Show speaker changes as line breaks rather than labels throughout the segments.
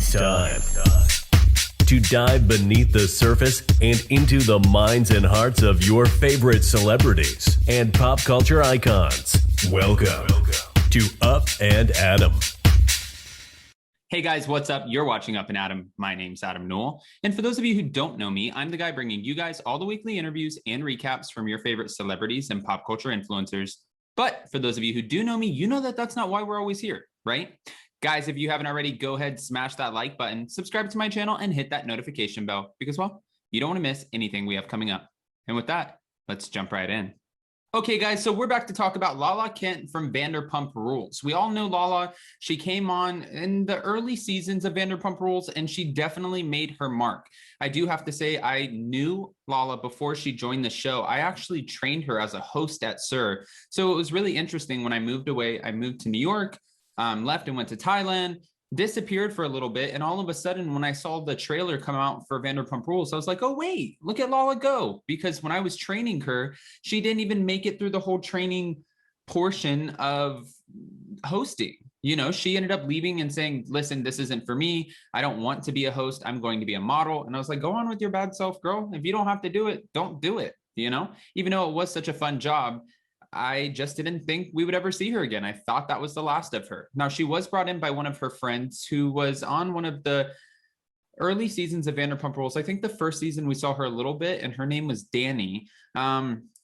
It's time to dive beneath the surface and into the minds and hearts of your favorite celebrities and pop culture icons. Welcome to Up and Adam.
Hey guys, what's up? You're watching Up and Adam. My name's Adam Newell. And for those of you who don't know me, I'm the guy bringing you guys all the weekly interviews and recaps from your favorite celebrities and pop culture influencers. But for those of you who do know me, you know that that's not why we're always here, right? Guys, if you haven't already, go ahead, smash that like button, subscribe to my channel, and hit that notification bell because, well, you don't want to miss anything we have coming up. And with that, let's jump right in. Okay, guys, so we're back to talk about Lala Kent from Vanderpump Rules. We all know Lala. She came on in the early seasons of Vanderpump Rules, and she definitely made her mark. I do have to say I knew Lala before she joined the show. I actually trained her as a host at SUR. So it was really interesting when I moved away. I moved to New York, left and went to Thailand, disappeared for a little bit. And all of a sudden, when I saw the trailer come out for Vanderpump Rules, I was like, oh, wait, look at Lala go. Because when I was training her, she didn't even make it through the whole training portion of hosting. You know, she ended up leaving and saying, listen, this isn't for me. I don't want to be a host. I'm going to be a model. And I was like, go on with your bad self, girl. If you don't have to do it, don't do it. You know, even though it was such a fun job, I just didn't think we would ever see her again. I thought that was the last of her. Now, she was brought in by one of her friends who was on one of the early seasons of Vanderpump Rules. I think the first season we saw her a little bit, and her name was Danny.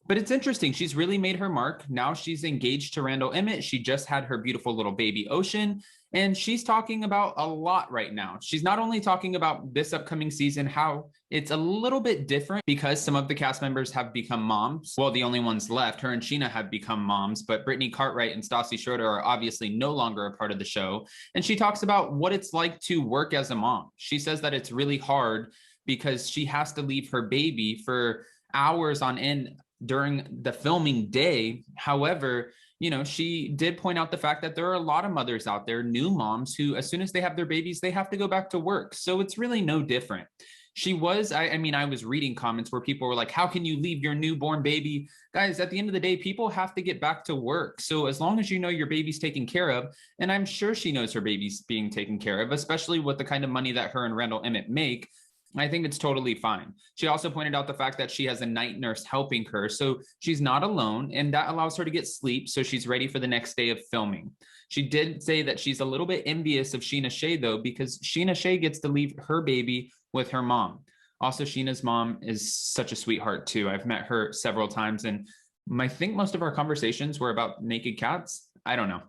But it's interesting. She's really made her mark. Now she's engaged to Randall Emmett. She just had her beautiful little baby, Ocean. And she's talking about a lot right now. She's not only talking about this upcoming season, how it's a little bit different because some of the cast members have become moms. Well, the only ones left, her and Sheena, have become moms, but Brittany Cartwright and Stassi Schroeder are obviously no longer a part of the show. And she talks about what it's like to work as a mom. She says that it's really hard because she has to leave her baby for hours on end during the filming day. However, you know, she did point out the fact that there are a lot of mothers out there, new moms, who as soon as they have their babies, they have to go back to work. So it's really no different. She was, I mean, I was reading comments where people were like, how can you leave your newborn baby? Guys, at the end of the day, people have to get back to work. So as long as you know your baby's taken care of, and I'm sure she knows her baby's being taken care of, especially with the kind of money that her and Randall Emmett make, I think it's totally fine. She also pointed out the fact that she has a night nurse helping her, so she's not alone, and that allows her to get sleep, so she's ready for the next day of filming. She did say that she's a little bit envious of Sheena Shea, though, because Sheena Shea gets to leave her baby with her mom. Also, Sheena's mom is such a sweetheart, too. I've met her several times, and I think most of our conversations were about naked cats. I don't know.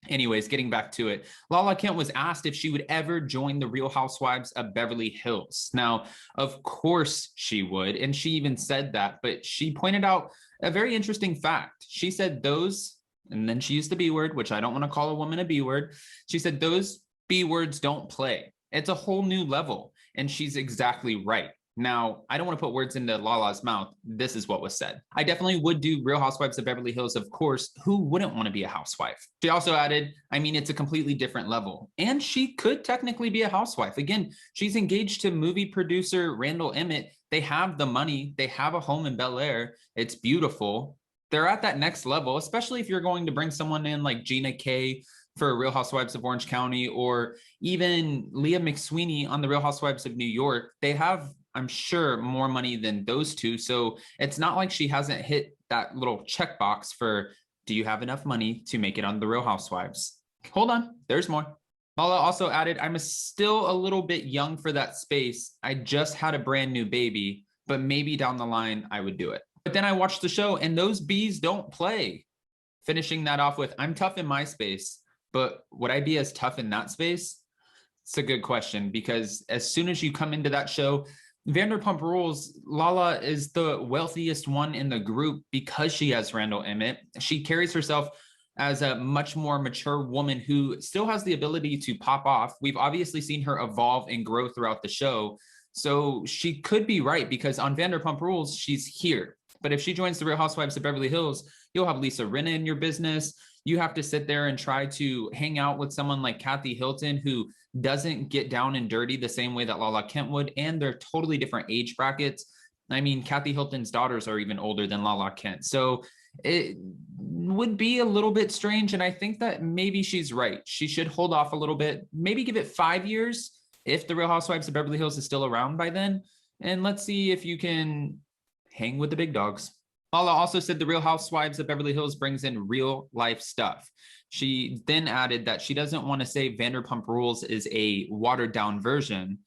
Anyways, getting back to it, Lala Kent was asked if she would ever join the Real Housewives of Beverly Hills. Now, of course she would, and she even said that, but she pointed out a very interesting fact. She said those, and then she used the B word, which I don't want to call a woman a B word. She said those B words don't play. It's a whole new level, and she's exactly right. Now, I don't want to put words into Lala's mouth. This is what was said. I definitely would do Real Housewives of Beverly Hills, of course. Who wouldn't want to be a housewife? She also added, I mean, it's a completely different level. And she could technically be a housewife. Again, she's engaged to movie producer Randall Emmett. They have the money. They have a home in Bel Air. It's beautiful. They're at that next level, especially if you're going to bring someone in like Gina K for Real Housewives of Orange County, or even Leah McSweeney on the Real Housewives of New York. They have, I'm sure, more money than those two. So it's not like she hasn't hit that little checkbox for, do you have enough money to make it on the Real Housewives? Hold on, there's more. Lala also added, I'm still a little bit young for that space. I just had a brand new baby, but maybe down the line I would do it. But then I watched the show and those B's don't play. Finishing that off with, I'm tough in my space, but would I be as tough in that space? It's a good question, because as soon as you come into that show, Vanderpump Rules, Lala is the wealthiest one in the group because she has Randall Emmett. She carries herself as a much more mature woman who still has the ability to pop off. We've obviously seen her evolve and grow throughout the show. So she could be right, because on Vanderpump Rules, she's here. But if she joins the Real Housewives of Beverly Hills, you'll have Lisa Rinna in your business. You have to sit there and try to hang out with someone like Kathy Hilton, who doesn't get down and dirty the same way that Lala Kent would, and they're totally different age brackets. I mean, Kathy Hilton's daughters are even older than Lala Kent. So it would be a little bit strange, and I think that maybe she's right. She should hold off a little bit, maybe give it 5 years. if the Real Housewives of Beverly Hills is still around by then. And let's see if you can hang with the big dogs. Lala also said the Real Housewives of Beverly Hills brings in real life stuff. She then added that she doesn't want to say Vanderpump Rules is a watered down version,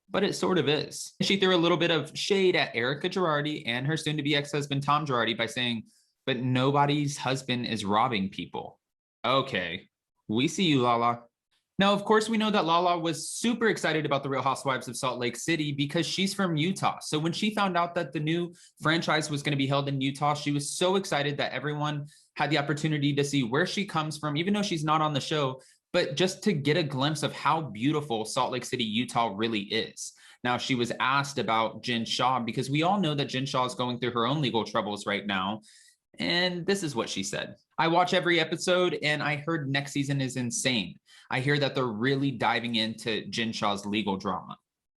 but it sort of is. She threw a little bit of shade at Erika Girardi and her soon-to-be ex-husband Tom Girardi by saying, but nobody's husband is robbing people. Okay, we see you, Lala. Now, of course, we know that Lala was super excited about the Real Housewives of Salt Lake City because she's from Utah. So when she found out that the new franchise was going to be held in Utah, she was so excited that everyone had the opportunity to see where she comes from, even though she's not on the show, but just to get a glimpse of how beautiful Salt Lake City, Utah really is. Now, she was asked about Jen Shah because we all know that Jen Shah is going through her own legal troubles right now. And this is what she said. I watch every episode and I heard next season is insane. I hear that they're really diving into Jen Shah's legal drama.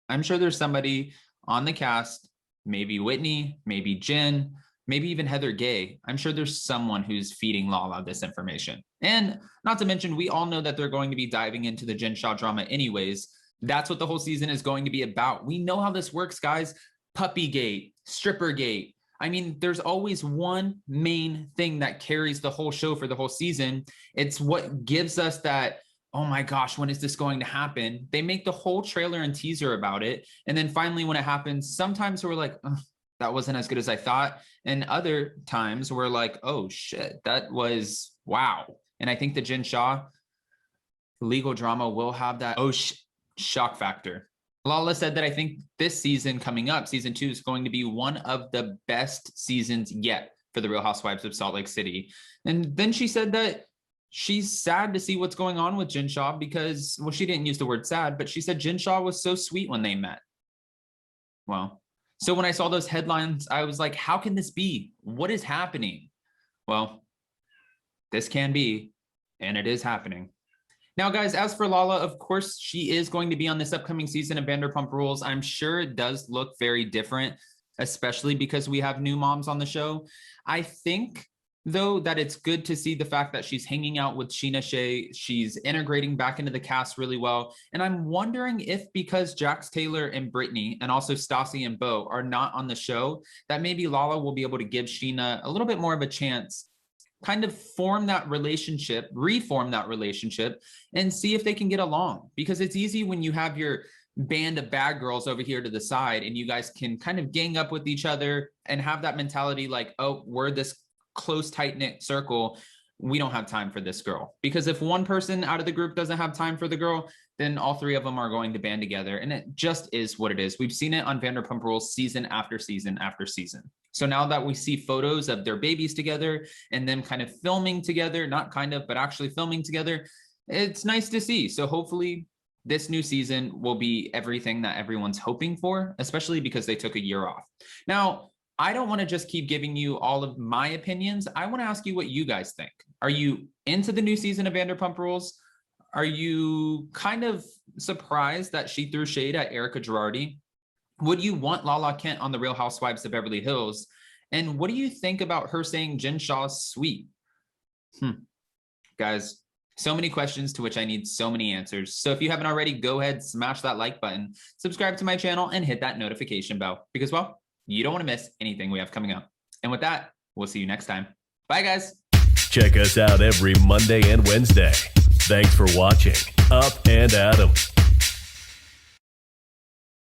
I'm sure there's somebody on the cast, maybe Whitney, maybe Jen, maybe even Heather Gay. I'm sure there's someone who's feeding Lala this information. And not to mention, we all know that they're going to be diving into the Jen Shah drama anyways. That's what the whole season is going to be about. We know how this works, guys. Puppygate, Strippergate. I mean, there's always one main thing that carries the whole show for the whole season. It's what gives us that, oh my gosh, when is this going to happen? They make the whole trailer and teaser about it. And then finally, when it happens, sometimes we're like, oh, that wasn't as good as I thought. And other times we're like, oh shit, that was wow. And I think the Jen Shah legal drama will have that shock factor. Lala said that I think this season coming up, season 2, is going to be one of the best seasons yet for the Real Housewives of Salt Lake City. And then she said that she's sad to see what's going on with Jen Shah because, well, she didn't use the word sad, but she said Jen Shah was so sweet when they met. Well, so when I saw those headlines, I was like, how can this be? What is happening? Well, this can be, and it is happening. Now, guys, as for Lala, of course, she is going to be on this upcoming season of Vanderpump Rules. I'm sure it does look very different, especially because we have new moms on the show. I think, though, that it's good to see the fact that she's hanging out with Sheena Shea. She's integrating back into the cast really well. And I'm wondering if because Jax Taylor and Brittany and also Stassi and Bo are not on the show, that maybe Lala will be able to give Sheena a little bit more of a chance, kind of form that relationship, reform that relationship, and see if they can get along. Because it's easy when you have your band of bad girls over here to the side and you guys can kind of gang up with each other and have that mentality like, oh, we're this close, tight-knit circle. We don't have time for this girl. Because if one person out of the group doesn't have time for the girl, then all three of them are going to band together. And it just is what it is. We've seen it on Vanderpump Rules season after season after season. So now that we see photos of their babies together and them kind of filming together, not kind of, but actually filming together, it's nice to see. So hopefully this new season will be everything that everyone's hoping for, especially because they took a year off. Now, I don't want to just keep giving you all of my opinions. I want to ask you what you guys think. Are you into the new season of Vanderpump Rules? Are you kind of surprised that she threw shade at Erika Girardi? Would you want Lala Kent on the Real Housewives of Beverly Hills? And what do you think about her saying Jen Shah's sweet? Guys, so many questions to which I need so many answers. So if you haven't already, go ahead, smash that like button, subscribe to my channel, and hit that notification bell because, well, you don't want to miss anything we have coming up. And with that, we'll see you next time. Bye, guys.
Check us out every Monday and Wednesday. Thanks for watching Up and Adam.